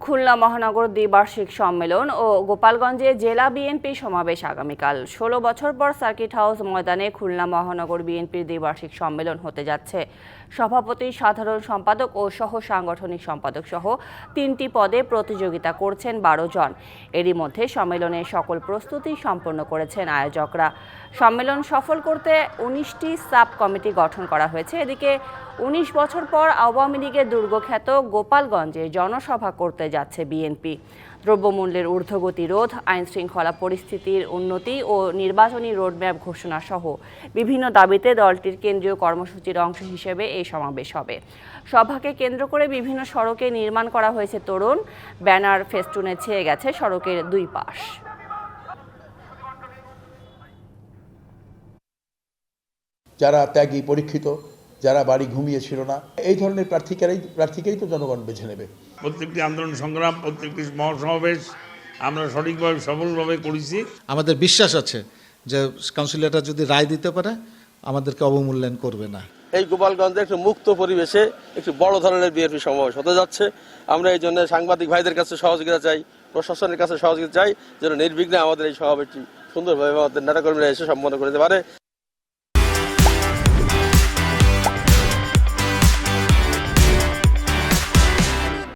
খুলনা মহানগর দ্বিবার্ষিক সম্মেলন ও গোপালগঞ্জে জেলা বিএনপি সমাবেশ আগামীকাল। ১৬ বছর পর সার্কিট হাউস ময়দানে খুলনা মহানগর বিএনপির দ্বিবার্ষিক সম্মেলন হতে যাচ্ছে। সভাপতি, সাধারণ সম্পাদক ও সহ সাংগঠনিক সম্পাদক সহ ৩টি পদে প্রতিযোগিতা করছেন ১২ জন। এরই মধ্যে সম্মেলনের সকল প্রস্তুতি সম্পন্ন করেছেন আয়োজকরা। সম্মেলন সফল করতে ১৯টি সাব কমিটি গঠন করা হয়েছে। এদিকে ১৯ বছর পর আওয়ামী লীগের দুর্গখ্যাত গোপালগঞ্জে জনসভা করতে যাচ্ছে বিএনপি। দ্রব্যমূল্যের ঊর্ধ্বগতি রোধ, আইনশৃঙ্খলা পরিস্থিতির উন্নতি ও নির্বাচনী রোডম্যাপ ঘোষণা সহ বিভিন্ন দাবিতে দলটির কেন্দ্রীয় কর্মসূচির অংশ হিসেবে এই সমাবেশ হবে। সভাকে কেন্দ্র করে বিভিন্ন সড়কে নির্মাণ করা হয়েছে তোরণ, ব্যানার, ফেস্টুনে ছেয়ে গেছে সড়কের দুই পাশ। যারা ত্যাগী, পরীক্ষিত, যারা বাড়ি ঘুমিয়েছিল না, এই ধরনের প্রার্থীকেই তো জনগণ বেছে নেবে। প্রত্যেকটি আন্দোলন সংগ্রাম, প্রত্যেকটি মহাসমাবেশ আমরা সঠিকভাবে সফলভাবে করেছি। আমাদের বিশ্বাস আছে যে কাউন্সিলররা যদি রায় দিতে পারে আমাদেরকে অবমূল্যায়ন করবে না। এই গোপালগঞ্জে একটু মুক্ত পরিবেশে একটু বড় ধরনের বিএনপি সমাবেশ হতে যাচ্ছে। আমরা এই জন্য সাংবাদিক ভাইদের কাছে সহযোগিতা চাই, প্রশাসনের কাছে সহযোগিতা চাই, যেন নির্বিঘ্নে আমাদের এই সমাবেশটি সুন্দরভাবে আমাদের নেতাকর্মীরা এসে সম্পন্ন করতে পারে।